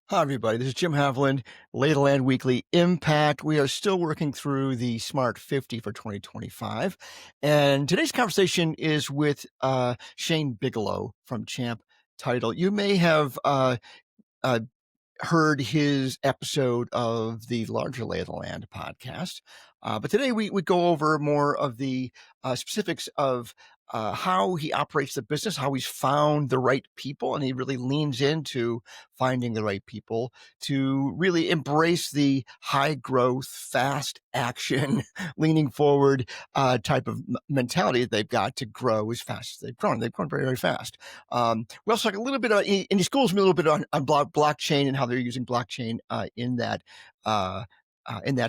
Hi, everybody. This is Jim Havland, Lay of the Land Weekly Impact. We are still working through the Smart 50 for 2025. And today's conversation is with Shane Bigelow from Champ Title. You may have uh, heard his episode of the Larger Lay of the Land podcast. But today we go over more of the specifics of how he operates the business, how he's found the right people, and he really leans into finding the right people to really embrace the high growth, fast action, leaning forward type of mentality that they've got to grow as fast as they've grown. They've grown very, very fast. We also talk a little bit and he schools me a little bit on blockchain and how they're using blockchain in that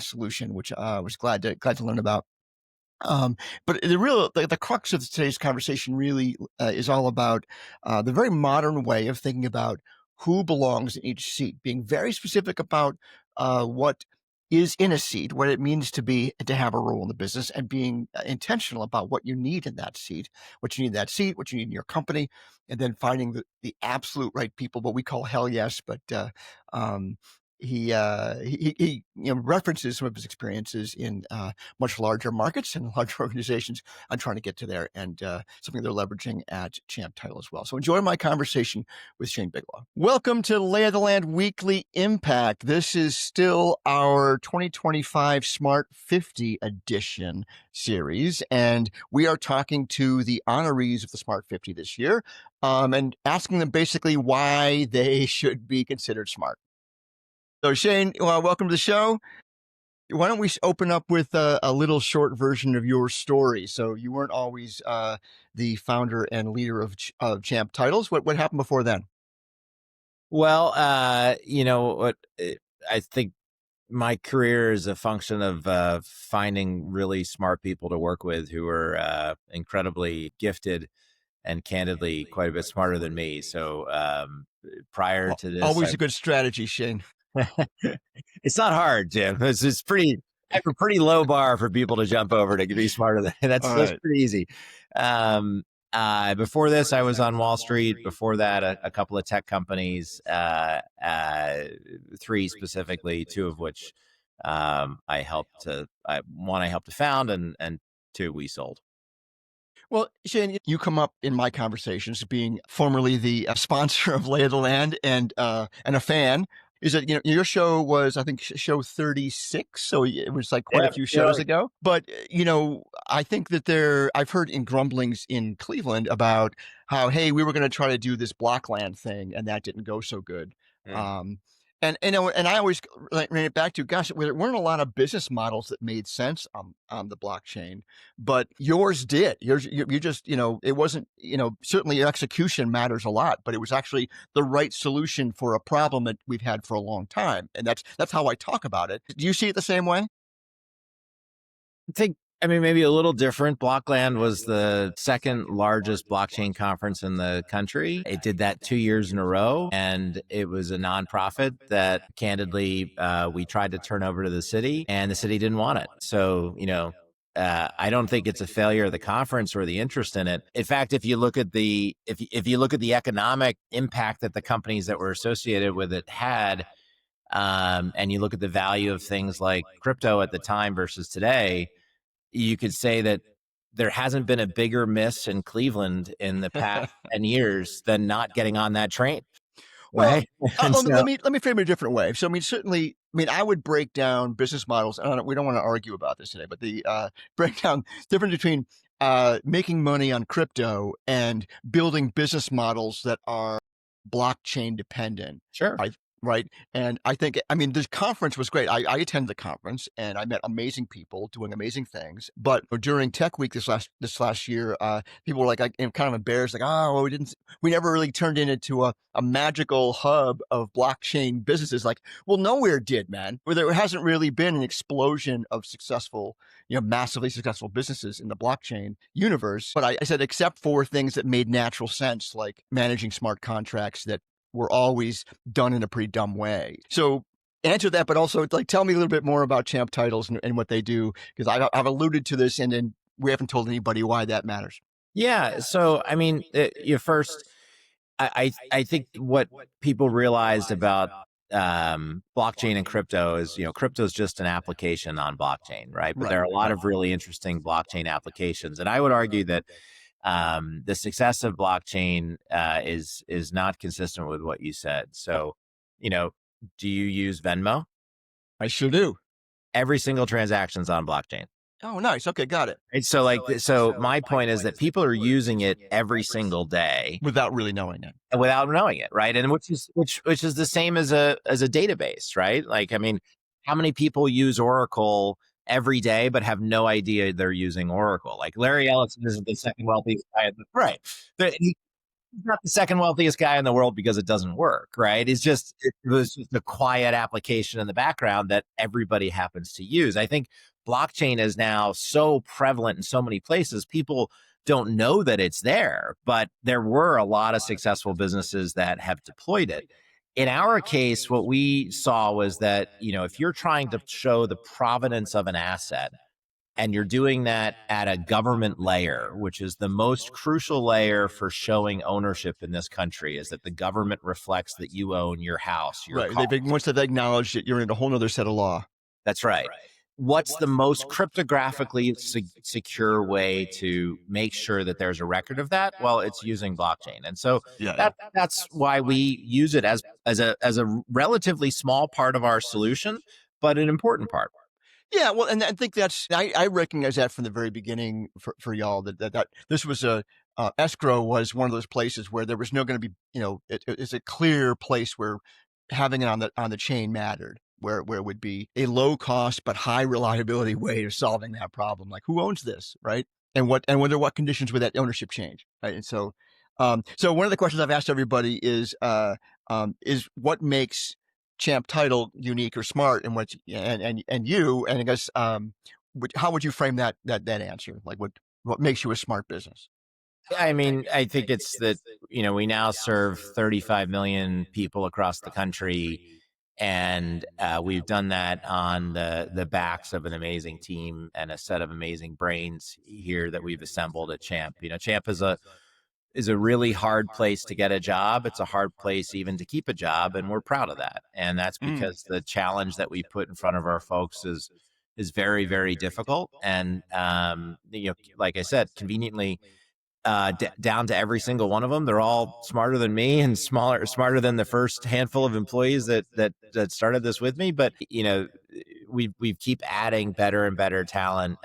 solution, which I was glad to learn about. But the crux of today's conversation really is all about the very modern way of thinking about who belongs in each seat, being very specific about what is in a seat, what it means to have a role in the business, and being intentional about what you need in that seat, what you need in your company, and then finding the absolute right people, what we call hell yes. But um, he references some of his experiences in much larger markets and larger organizations. I'm trying to get to there, and something they're leveraging at Champ Title as well. So enjoy my conversation with Shane Bigelow. Welcome to Lay of the Land Weekly Impact. This is still our 2025 Smart 50 edition series, and we are talking to the honorees of the Smart 50 this year, and asking them basically why they should be considered smart. So Shane, welcome to the show. Why don't we open up with a little short version of your story? So you weren't always the founder and leader of Champ Titles. What happened before then? Well, I think my career is a function of finding really smart people to work with who are incredibly gifted and candidly quite a bit smarter than me. So prior to this, Always a good strategy, Shane. it's not hard, Jim. It's pretty. I have a pretty low bar for people to jump over to be smarter than that's Right. pretty easy. Before this, I was on Wall Street. Before that, a couple of tech companies, three specifically, two of which one I helped to found, and two we sold. Well, Shane, you come up in my conversations being formerly the sponsor of Lay of the Land and a fan. Is that your show was, I think, show 36, so it was like quite a few shows ago. But I think that I've heard in grumblings in Cleveland about how, hey, we were going to try to do this Blockland thing and that didn't go so good. And I always ran it back to, gosh, there weren't a lot of business models that made sense on the blockchain, but yours did. You just, it wasn't, certainly execution matters a lot, but it was actually the right solution for a problem that we've had for a long time. And that's how I talk about it. Do you see it the same way? Maybe a little different. Blockland was the second largest blockchain conference in the country. It did that 2 years in a row, and it was a nonprofit that candidly we tried to turn over to the city, and the city didn't want it. So, I don't think it's a failure of the conference or the interest in it. In fact, if you look at the economic impact that the companies that were associated with it had, and you look at the value of things like crypto at the time versus today, you could say that there hasn't been a bigger miss in Cleveland in the past 10 years than not getting on that train. Right. Well, let me frame it a different way. So, certainly, I would break down business models. We don't want to argue about this today, but the break down difference between making money on crypto and building business models that are blockchain dependent. Sure. Right. And I think, this conference was great. I attended the conference and I met amazing people doing amazing things. But during Tech Week this last year, people were like, kind of embarrassed, like, oh, well, we never really turned it into a magical hub of blockchain businesses. Like, well, nowhere did, man. Where there hasn't really been an explosion of successful, massively successful businesses in the blockchain universe. But I said, except for things that made natural sense, like managing smart contracts that were always done in a pretty dumb way. So answer that, but also tell me a little bit more about Champ Titles and what they do, because I've alluded to this and we haven't told anybody why that matters. Yeah. So, first, I think what people realized about blockchain and crypto is, crypto is just an application on blockchain, right? But Right, there are a lot right. of really interesting blockchain applications, and I would argue that the success of blockchain is not consistent with what you said. So, you know, do you use Venmo? I sure do. Every single transaction's on blockchain. Oh, nice. Okay, got it. And so, so my point is that people are using it every single day Without really knowing it. without knowing it, right? And which is the same as a database, right? Like, I mean, how many people use Oracle every day but have no idea they're using Oracle? Like Larry Ellison is the second wealthiest guy, right? He's not the second wealthiest guy in the world because it doesn't work, right? It was just a quiet application in the background that everybody happens to use. I think blockchain is now so prevalent in so many places, people don't know that it's there, but there were a lot of successful businesses that have deployed it. In our case, what we saw was that, if you're trying to show the provenance of an asset, and you're doing that at a government layer, which is the most crucial layer for showing ownership in this country, is that the government reflects that you own your house, your Right. car. Once they've acknowledged it, you're in a whole nother set of law. That's right. What's the most cryptographically secure way to make sure that there's a record of that? Well, it's using blockchain, and so Yeah, yeah. that's why we use it as a relatively small part of our solution, but an important part. Yeah, well, and I think I recognize that from the very beginning for y'all that this was escrow was one of those places where there was no going to be, it's a clear place where having it on the chain mattered, where it would be a low cost but high reliability way of solving that problem. Like who owns this, right? And under what conditions would that ownership change, right? And so one of the questions I've asked everybody is what makes Champ Title unique or smart, and I guess how would you frame that answer? Like what makes you a smart business? I mean, I think it's that, we now serve 35 million people across the country. And we've done that on the backs of an amazing team and a set of amazing brains here that we've assembled at Champ. Champ is a really hard place to get a job. It's a hard place even to keep a job, and we're proud of that. And that's Mm, because the challenge that we put in front of our folks is very, very difficult. And like I said, conveniently, down to every single one of them. They're all smarter than me and smarter than the first handful of employees that started this with me. But we keep adding better and better talent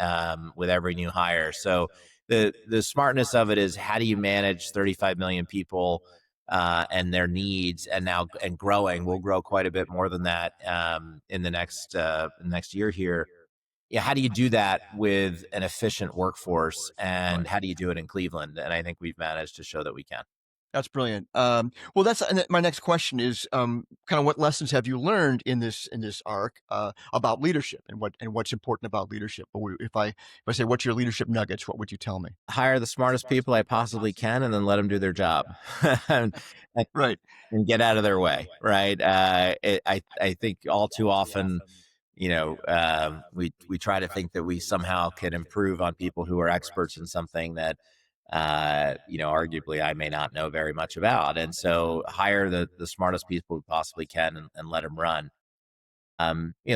with every new hire. So the smartness of it is, how do you manage 35 million people and their needs, and growing? We'll grow quite a bit more than that in the next year here. Yeah, how do you do that with an efficient workforce, and right. how do you do it in Cleveland? And I think we've managed to show that we can. That's brilliant. Well, and my next question is kind of what lessons have you learned in this arc about leadership and what's important about leadership? If I say what's your leadership nuggets, what would you tell me? Hire the smartest people I possibly can, and then let them do their job, and, Right. and get out of their way. Right? I think all too often, we try to think that we somehow can improve on people who are experts in something that arguably I may not know very much about. And so hire the smartest people we possibly can, and let them run.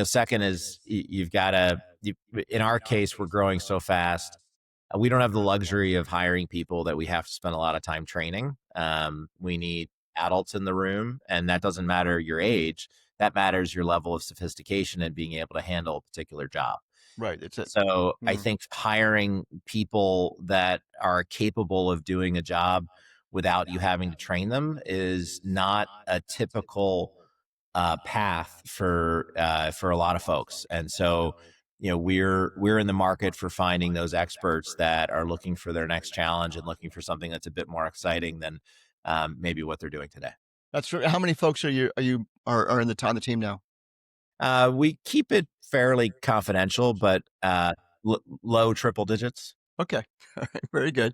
Second is, you've got to, in our case, we're growing so fast. We don't have the luxury of hiring people that we have to spend a lot of time training. We need adults in the room, and that doesn't matter your age. That matters your level of sophistication and being able to handle a particular job. Right. It's it. So I Mm, think hiring people that are capable of doing a job without you having to train them is not a typical path for a lot of folks. And so, we're in the market for finding those experts that are looking for their next challenge and looking for something that's a bit more exciting than maybe what they're doing today. that's true. How many folks are in on the team now? We keep it fairly confidential, but low triple digits. Okay. All right. Very good.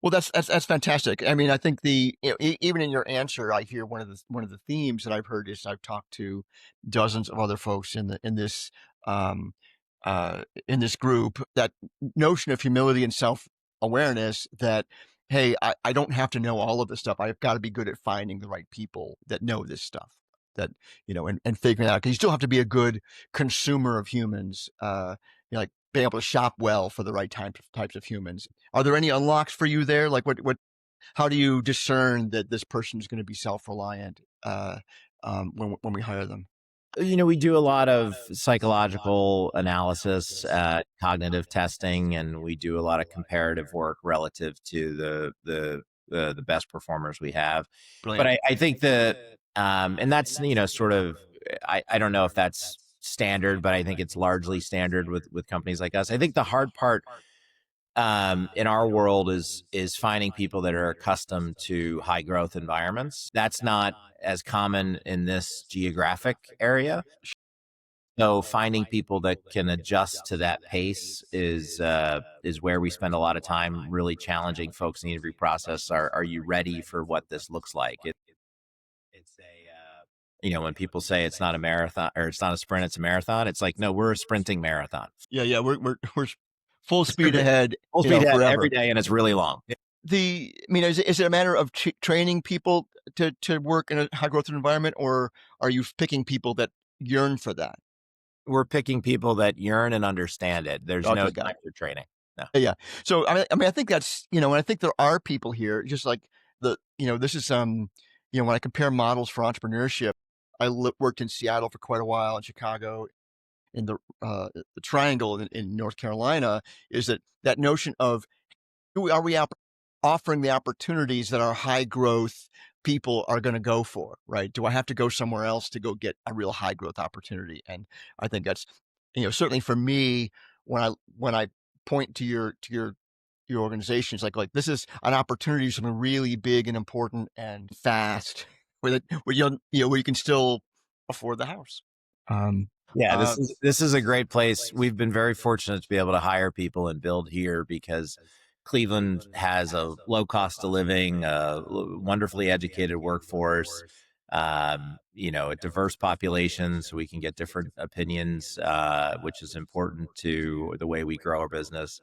Well, that's fantastic. I mean, I think even in your answer, I hear one of the themes that I've heard is I've talked to dozens of other folks um in this group, that notion of humility and self awareness that, hey, I don't have to know all of this stuff. I've got to be good at finding the right people that know this stuff. that, and figuring out, because you still have to be a good consumer of humans, like being able to shop well for the right types of humans. Are there any unlocks for you there? Like how do you discern that this person is going to be self-reliant when we hire them? We do a lot of psychological analysis, cognitive testing, and we do a lot of comparative work relative to the best performers we have. But Brilliant. I think that, and that's sort of, I don't know if that's standard, but I think it's largely standard with companies like us. I think the hard part in our world is finding people that are accustomed to high growth environments. That's not as common in this geographic area. So finding people that can adjust to that pace is where we spend a lot of time really challenging folks in the interview process. Are you ready for what this looks like? It's a when people say it's not a marathon or it's not a sprint, it's a marathon. It's like, no, we're a sprinting marathon. Yeah, yeah, we're full speed ahead, Full speed ahead every forever. day, and it's really long. Is it a matter of training people to work in a high growth environment, or are you picking people that yearn for that? We're picking people that yearn and understand it. There's no Okay, got time it. for training. No. Yeah. So I think that's, and I think there are people here, just like this is when I compare models for entrepreneurship, worked in Seattle for quite a while, in Chicago, in the Triangle in North Carolina, is that notion of, are we offering the opportunities that our high growth people are going to go for, right? Do I have to go somewhere else to go get a real high growth opportunity? And I think that's, certainly for me, when I point to your organization, it's like this is an opportunity, something really big and important and fast, where you can still afford the house. Um, Yeah, uh, this is a great place. We've been very fortunate to be able to hire people and build here because Cleveland has a low cost of living, a wonderfully educated workforce, a diverse population, so we can get different opinions, which is important to the way we grow our business.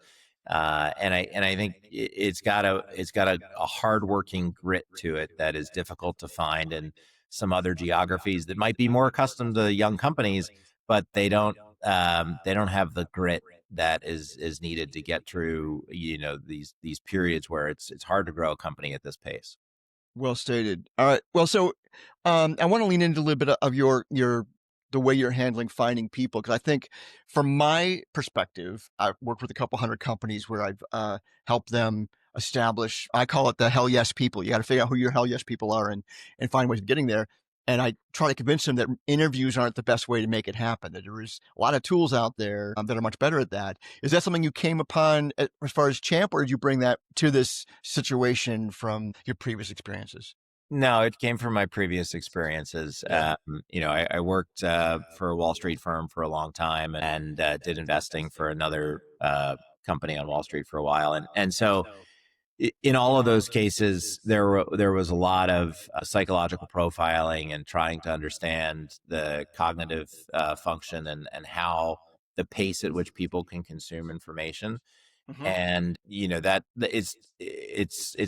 And I think it's got a hardworking grit to it that is difficult to find in some other geographies that might be more accustomed to young companies, but they don't have the grit that is needed to get through these periods where it's hard to grow a company at this pace. Well stated. All right. Well, so I want to lean into a little bit of your the way you're handling finding people, because I think, from my perspective, I've worked with a couple hundred companies where I've helped them establish. I call it the hell yes people. You got to figure out who your hell yes people are, and find ways of getting there. And I try to convince them that interviews aren't the best way to make it happen. That there is a lot of tools out there that are much better at that. Is that something you came upon as far as Champ, or did you bring that to this situation from your previous experiences? No, it came from my previous experiences. Yeah. I worked for a Wall Street firm for a long time and did investing for another company on Wall Street for a while, and so in all of those cases, there was a lot of psychological profiling and trying to understand the cognitive function and how the pace at which people can consume information. Hmm. And it's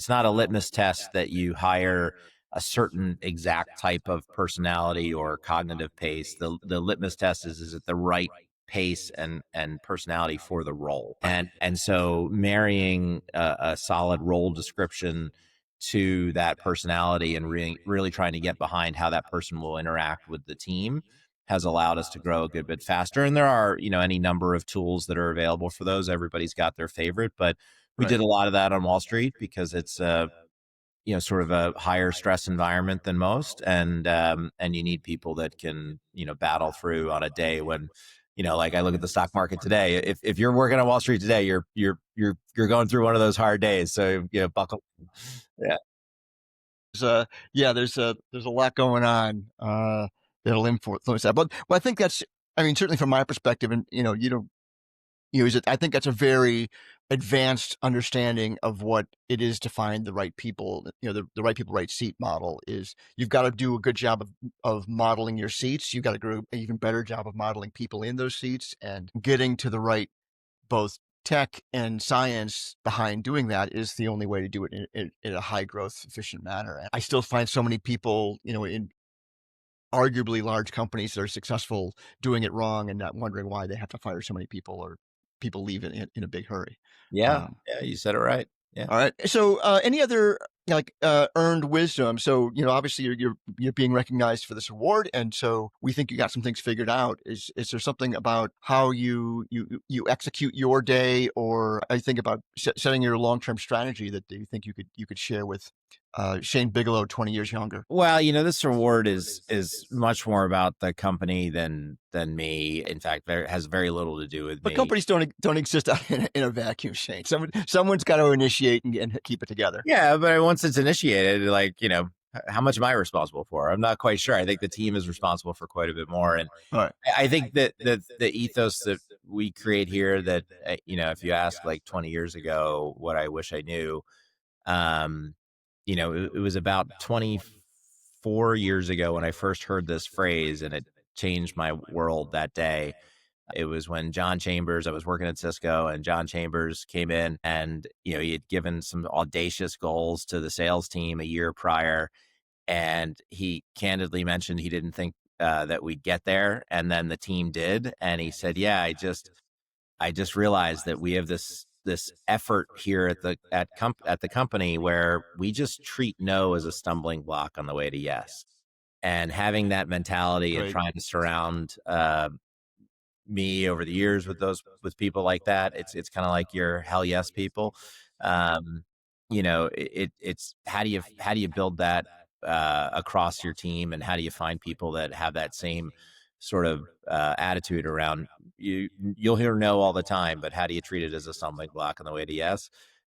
not a litmus test that you hire a certain exact type of personality or cognitive pace. The litmus test is it the right pace and personality for the role? And so marrying a solid role description to that personality and really trying to get behind how that person will interact with the team has allowed us to grow a good bit faster. And there are, any number of tools that are available for those. Everybody's got their favorite, but we Right. did a lot of that on Wall Street because it's sort of a higher stress environment than most, and you need people that can battle through on a day when like I look at the stock market today. If you're working on Wall Street today, you're going through one of those hard days. So buckle. Yeah. Yeah, there's a lot going on that'll influence that. But I think that's, I mean, certainly from my perspective, and you don't use it. I think that's a very advanced understanding of what it is to find the right people. The right people, right seat model is, you've got to do a good job of modeling your seats. You've got to do an even better job of modeling people in those seats, and getting to the right, both tech and science behind doing that, is the only way to do it in a high growth, efficient manner. And I still find so many people, in arguably large companies that are successful doing it wrong and not wondering why they have to fire so many people or people leave in a big hurry. Yeah, Um, yeah, you said it right. Yeah. all right. So, any other like earned wisdom? So, obviously you're being recognized for this award, and so we think you got some things figured out. Is there something about how you execute your day, or I think about setting your long term strategy that you think you could share with Shane Bigelow, 20 years younger? Well, this reward is much more about the company than me. In fact, has very little to do with But me. companies don't exist out in a vacuum, Shane. Someone's got to initiate and keep it together. Yeah, but once it's initiated, like, how much am I responsible for? I'm not quite sure. I think the team is responsible for quite a bit more. And All right. I think that the ethos that we create here that, if you ask like 20 years ago what I wish I knew, um, it was about 24 years ago when I first heard this phrase, and it changed my world that day. It was when John Chambers, I was working at Cisco, and John Chambers came in, and, he had given some audacious goals to the sales team a year prior. And he candidly mentioned he didn't think that we'd get there. And then the team did. And he said, yeah, I just realized that we have this effort here at the company where we just treat no as a stumbling block on the way to yes. And having that mentality and Great. trying to surround me over the years with people like that, it's kind of like your hell yes people. Um, it's how do you build that across your team, and how do you find people that have that same sort of attitude around you? You'll hear no all the time, but how do you treat it as a stumbling block on the way to yes?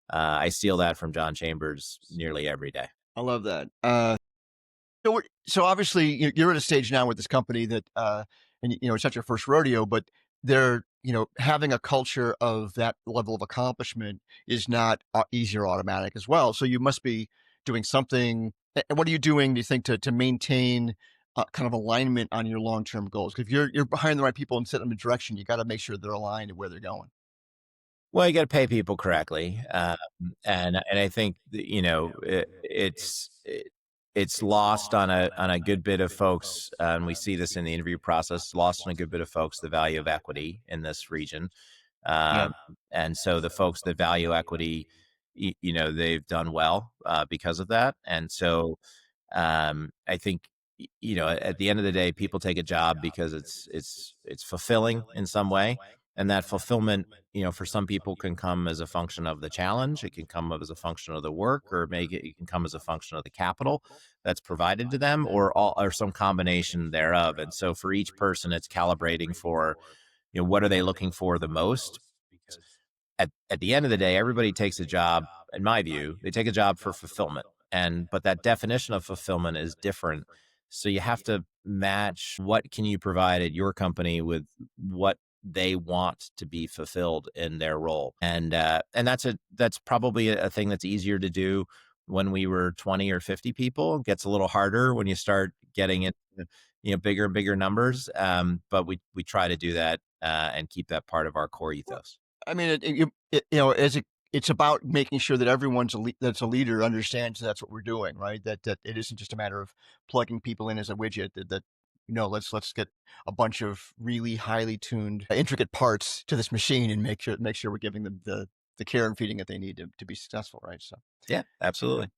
I steal that from John Chambers nearly every day. I love that. So obviously you're at a stage now with this company that, and it's not your first rodeo, but they're, having a culture of that level of accomplishment is not easy or automatic as well. So you must be doing something. And what are you doing, do you think, to maintain kind of alignment on your long term goals? 'Cause if you're behind the right people and setting them in direction, you got to make sure they're aligned to where they're going. Well, you got to pay people correctly, and I think that, it's lost on a good bit of folks, and we see this in the interview process. Lost on a good bit of folks the value of equity in this region, Yeah. um, and so the folks that value equity, they've done well because of that. And so I think at the end of the day, people take a job because it's fulfilling in some way, and that fulfillment, for some people can come as a function of the challenge. It can come as a function of the work, or maybe it can come as a function of the capital that's provided to them, or some combination thereof. And so for each person, it's calibrating for, what are they looking for the most. At the end of the day, everybody takes a job, in my view, they take a job for fulfillment. But that definition of fulfillment is different. So you have to match what can you provide at your company with what they want to be fulfilled in their role. And that's probably a thing that's easier to do when we were 20 or 50 people. It gets a little harder when you start getting into, bigger and bigger numbers. But we try to do that and keep that part of our core ethos. I mean, it's about making sure that everyone's that's a leader understands that's what we're doing, right? That it isn't just a matter of plugging people in as a widget. Let's get a bunch of really highly tuned, intricate parts to this machine and make sure we're giving them the care and feeding that they need to be successful, right? So. Yeah, absolutely.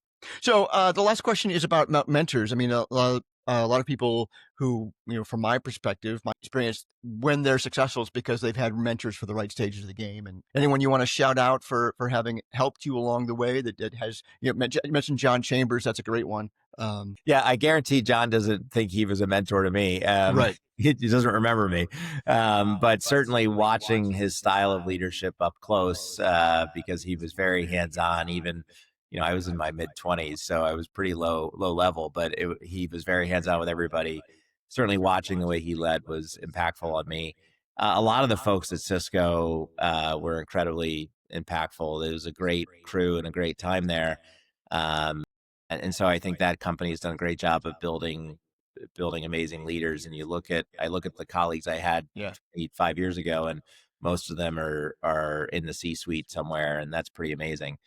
So the last question is about mentors. I mean, a lot of people who, from my perspective, my experience, when they're successful, is because they've had mentors for the right stages of the game. And anyone you want to shout out for having helped you along the way that has, you mentioned John Chambers. That's a great one. Yeah, I guarantee John doesn't think he was a mentor to me. Right. He doesn't remember me. But certainly watching his style of leadership up close, because he was very hands-on. Even, I was in my mid-20s, so I was pretty low level, but he was very hands-on with everybody. Certainly watching the way he led was impactful on me. A lot of the folks at Cisco were incredibly impactful. It was a great crew and a great time there. And so I think that company has done a great job of building amazing leaders. And I look at the colleagues I had Yeah. 5 years ago, and most of them are in the C-suite somewhere, and that's pretty amazing.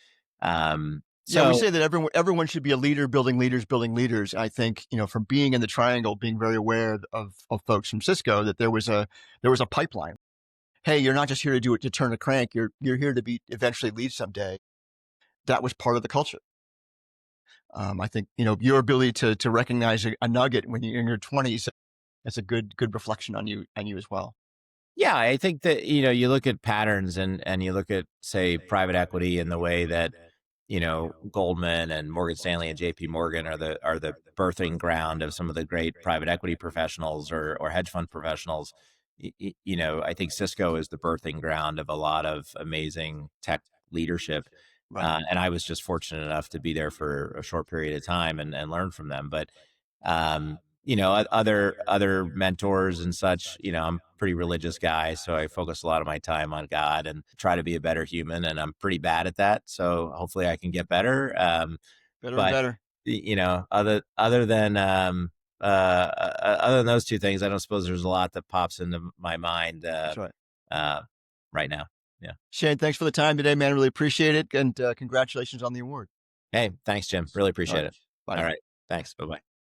Yeah, we So say that everyone should be a leader, building leaders, building leaders. I think, from being in the triangle, being very aware of folks from Cisco, that there was a pipeline. Hey, you're not just here to do it to turn a crank. You're here to be eventually lead someday. That was part of the culture. I think your ability to recognize a nugget when you're in your 20s. That's a good reflection on you as well. yeah, I think that, you look at patterns and you look at, say, private equity and the way that, Goldman and Morgan Stanley and JP Morgan are the birthing ground of some of the great private equity professionals or hedge fund professionals. I think Cisco is the birthing ground of a lot of amazing tech leadership. Right. And I was just fortunate enough to be there for a short period of time and learn from them. But um, other mentors and such, I'm a pretty religious guy, so I focus a lot of my time on God and try to be a better human, and I'm pretty bad at that, so hopefully I can get better. Better and But better. other than those two things, I don't suppose there's a lot that pops into my mind That's right. uh, right now. Yeah. Shane, thanks for the time today, man. Really appreciate it. And congratulations on the award. Hey, thanks, Jim. Really All appreciate right. it. Bye All now. right. Thanks. Bye bye.